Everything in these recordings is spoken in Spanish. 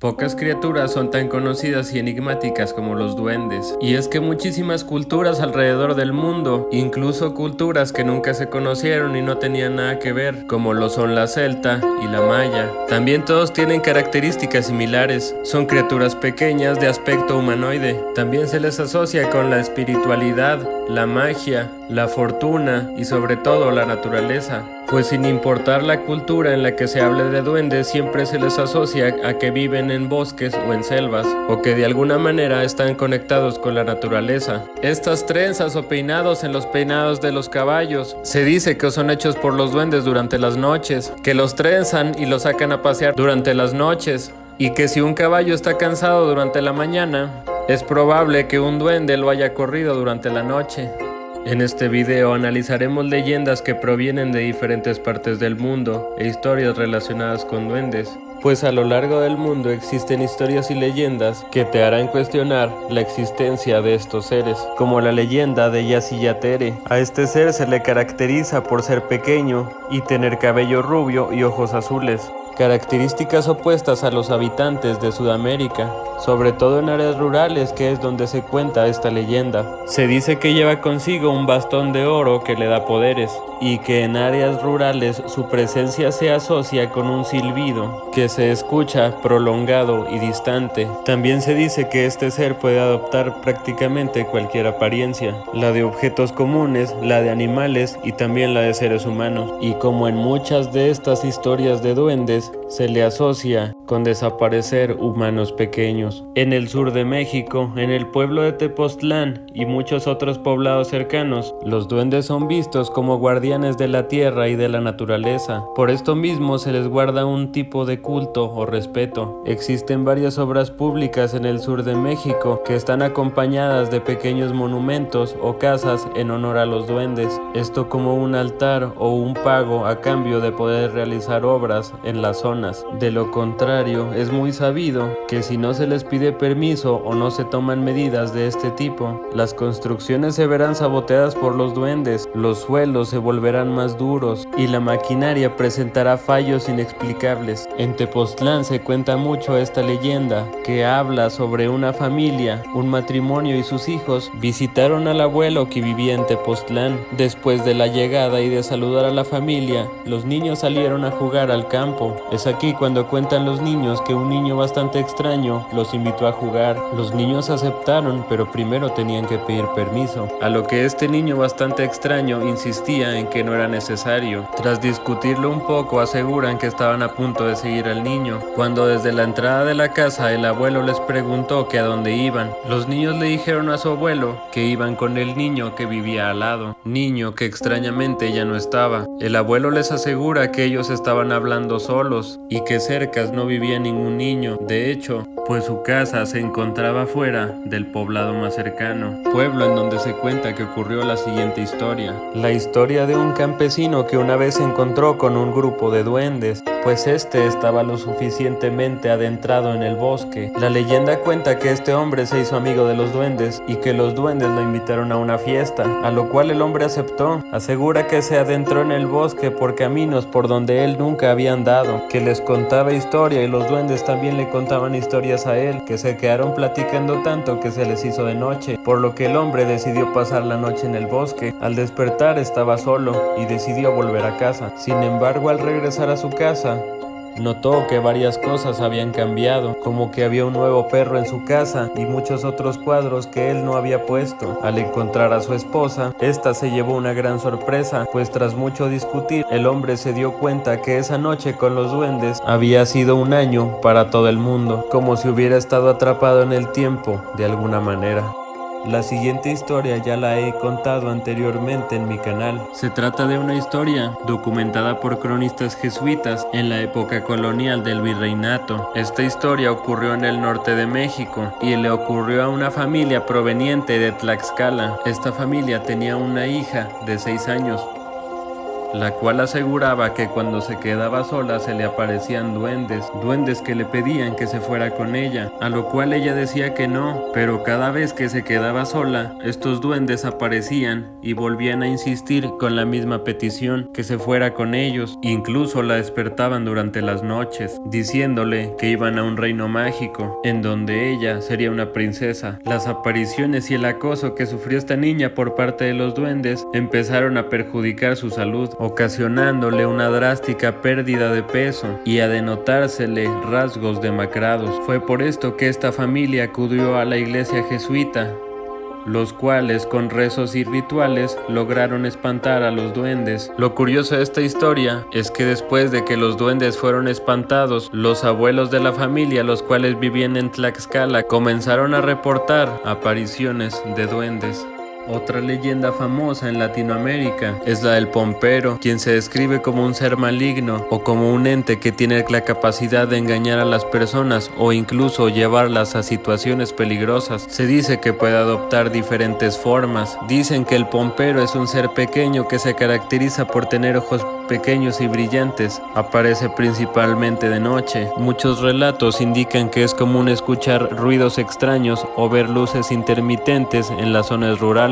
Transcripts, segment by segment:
Pocas criaturas son tan conocidas y enigmáticas como los duendes, y es que muchísimas culturas alrededor del mundo, incluso culturas que nunca se conocieron y no tenían nada que ver, como lo son la celta y la maya, también todos tienen características similares. Son criaturas pequeñas de aspecto humanoide. También se les asocia con la espiritualidad, la magia, la fortuna y sobre todo la naturaleza. Pues sin importar la cultura en la que se hable de duendes, siempre se les asocia a que viven en bosques o en selvas, o que de alguna manera están conectados con la naturaleza. Estas trenzas o peinados en los peinados de los caballos, se dice que son hechos por los duendes durante las noches, que los trenzan y los sacan a pasear durante las noches, y que si un caballo está cansado durante la mañana, es probable que un duende lo haya corrido durante la noche. En este video analizaremos leyendas que provienen de diferentes partes del mundo e historias relacionadas con duendes, pues a lo largo del mundo existen historias y leyendas que te harán cuestionar la existencia de estos seres, como la leyenda de Yacyretá. A este ser se le caracteriza por ser pequeño y tener cabello rubio y ojos azules, características opuestas a los habitantes de Sudamérica, sobre todo en áreas rurales, que es donde se cuenta esta leyenda. Se dice que lleva consigo un bastón de oro que le da poderes, y que en áreas rurales su presencia se asocia con un silbido que se escucha prolongado y distante. También se dice que este ser puede adoptar prácticamente cualquier apariencia, la de objetos comunes, la de animales y también la de seres humanos. Y como en muchas de estas historias de duendes, se le asocia con desaparecer humanos pequeños. En el sur de México, en el pueblo de Tepoztlán y muchos otros poblados cercanos, los duendes son vistos como guardianes de la tierra y de la naturaleza. Por esto mismo se les guarda un tipo de culto o respeto. Existen varias obras públicas en el sur de México que están acompañadas de pequeños monumentos o casas en honor a los duendes. Esto como un altar o un pago a cambio de poder realizar obras en las zonas. De lo contrario, es muy sabido que si no se les pide permiso o no se toman medidas de este tipo, las construcciones se verán saboteadas por los duendes, los suelos se volverán más duros y la maquinaria presentará fallos inexplicables. En Tepoztlán se cuenta mucho esta leyenda que habla sobre una familia, un matrimonio y sus hijos visitaron al abuelo que vivía en Tepoztlán. Después de la llegada y de saludar a la familia, los niños salieron a jugar al campo. Es aquí cuando cuentan los niños que un niño bastante extraño los invitó a jugar. Los niños aceptaron, pero primero tenían que pedir permiso, a lo que este niño bastante extraño insistía en que no era necesario. Tras discutirlo un poco, aseguran que estaban a punto de seguir al niño, cuando desde la entrada de la casa el abuelo les preguntó que a dónde iban. Los niños le dijeron a su abuelo que iban con el niño que vivía al lado, niño que extrañamente ya no estaba. El abuelo les asegura que ellos estaban hablando solos y que cerca no vivía ningún niño. De hecho, pues su casa se encontraba fuera del poblado más cercano, pueblo en donde se cuenta que ocurrió la siguiente historia. La historia de un campesino que una vez se encontró con un grupo de duendes, pues este estaba lo suficientemente adentrado en el bosque. La leyenda cuenta que este hombre se hizo amigo de los duendes y que los duendes lo invitaron a una fiesta, a lo cual el hombre aceptó. Asegura que se adentró en el bosque por caminos por donde él nunca había andado, que les contaba historia y los duendes también le contaban historias a él, que se quedaron platicando tanto que se les hizo de noche, por lo que el hombre decidió pasar la noche en el bosque. Al despertar estaba solo y decidió volver a casa. Sin embargo, al regresar a su casa, notó que varias cosas habían cambiado, como que había un nuevo perro en su casa y muchos otros cuadros que él no había puesto. Al encontrar a su esposa, esta se llevó una gran sorpresa, pues tras mucho discutir, el hombre se dio cuenta que esa noche con los duendes había sido un año para todo el mundo, como si hubiera estado atrapado en el tiempo de alguna manera. La siguiente historia ya la he contado anteriormente en mi canal. Se trata de una historia documentada por cronistas jesuitas en la época colonial del virreinato. Esta historia ocurrió en el norte de México y le ocurrió a una familia proveniente de Tlaxcala. Esta familia tenía una hija de 6 años. la cual aseguraba que cuando se quedaba sola se le aparecían duendes que le pedían que se fuera con ella, a lo cual ella decía que no, pero cada vez que se quedaba sola, estos duendes aparecían y volvían a insistir con la misma petición, que se fuera con ellos. Incluso la despertaban durante las noches, diciéndole que iban a un reino mágico, en donde ella sería una princesa. Las apariciones y el acoso que sufrió esta niña por parte de los duendes empezaron a perjudicar su salud, ocasionándole una drástica pérdida de peso y a denotársele rasgos demacrados. Fue por esto que esta familia acudió a la iglesia jesuita, los cuales con rezos y rituales lograron espantar a los duendes. Lo curioso de esta historia es que después de que los duendes fueron espantados, los abuelos de la familia, los cuales vivían en Tlaxcala, comenzaron a reportar apariciones de duendes. Otra leyenda famosa en Latinoamérica es la del pompero, quien se describe como un ser maligno o como un ente que tiene la capacidad de engañar a las personas o incluso llevarlas a situaciones peligrosas. Se dice que puede adoptar diferentes formas. Dicen que el pompero es un ser pequeño que se caracteriza por tener ojos pequeños y brillantes. Aparece principalmente de noche. Muchos relatos indican que es común escuchar ruidos extraños o ver luces intermitentes en las zonas rurales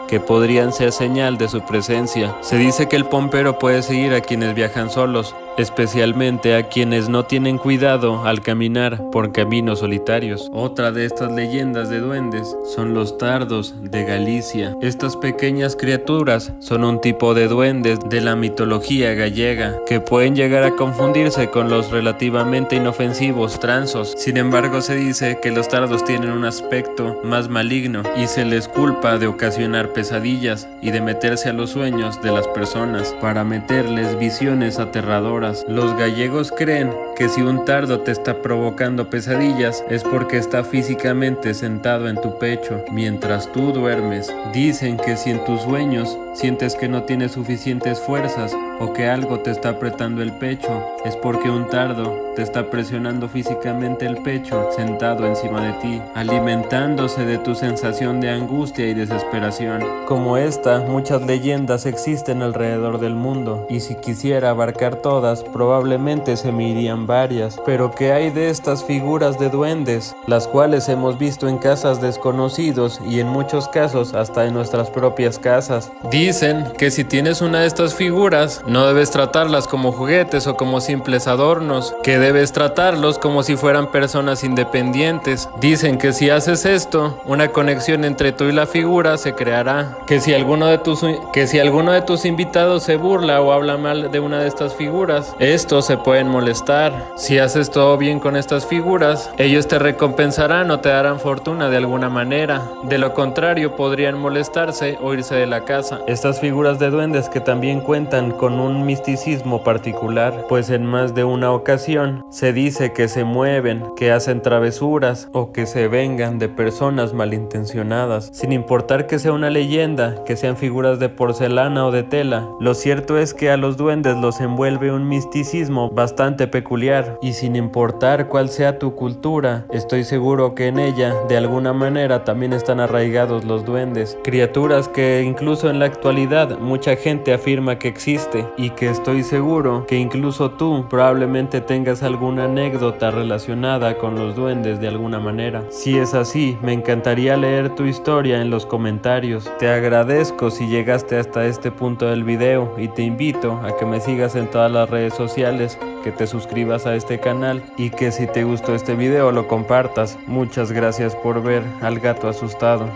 que podrían ser señal de su presencia. Se dice que el pompero puede seguir a quienes viajan solos, especialmente a quienes no tienen cuidado al caminar por caminos solitarios. Otra de estas leyendas de duendes son los tardos de Galicia. Estas pequeñas criaturas son un tipo de duendes de la mitología gallega que pueden llegar a confundirse con los relativamente inofensivos transos. Sin embargo, se dice que los tardos tienen un aspecto más maligno y se les culpa de ocasionar pesadillas y de meterse a los sueños de las personas para meterles visiones aterradoras. Los gallegos creen que si un tardo te está provocando pesadillas es porque está físicamente sentado en tu pecho mientras tú duermes. Dicen que si en tus sueños sientes que no tienes suficientes fuerzas o que algo te está apretando el pecho, es porque un tardo te está presionando físicamente el pecho sentado encima de ti, alimentándose de tu sensación de angustia y desesperación. Como esta, muchas leyendas existen alrededor del mundo, y si quisiera abarcar todas, probablemente se me irían varias. Pero ¿qué hay de estas figuras de duendes, las cuales hemos visto en casas desconocidos y en muchos casos hasta en nuestras propias casas? Dicen que si tienes una de estas figuras, no debes tratarlas como juguetes o como simples adornos, que debes tratarlos como si fueran personas independientes. Dicen que si haces esto, una conexión entre tú y la figura se creará. Que si alguno de tus invitados se burla o habla mal de una de estas figuras, estos se pueden molestar. Si haces todo bien con estas figuras, ellos te recompensarán o te darán fortuna de alguna manera. De lo contrario, podrían molestarse o irse de la casa. Estas figuras de duendes que también cuentan con un misticismo particular, pues en más de una ocasión se dice que se mueven, que hacen travesuras o que se vengan de personas malintencionadas. Sin importar que sea una leyenda, que sean figuras de porcelana o de tela, lo cierto es que a los duendes los envuelve un misticismo bastante peculiar, y sin importar cuál sea tu cultura, estoy seguro que en ella de alguna manera también están arraigados los duendes, criaturas que incluso en la actualidad mucha gente afirma que existe, y que estoy seguro que incluso tú probablemente tengas alguna anécdota relacionada con los duendes de alguna manera. Si es así, me encantaría leer tu historia en los comentarios. Te agradezco si llegaste hasta este punto del video y te invito a que me sigas en todas las redes sociales, que te suscribas a este canal y que si te gustó este video lo compartas. Muchas gracias por ver al gato asustado.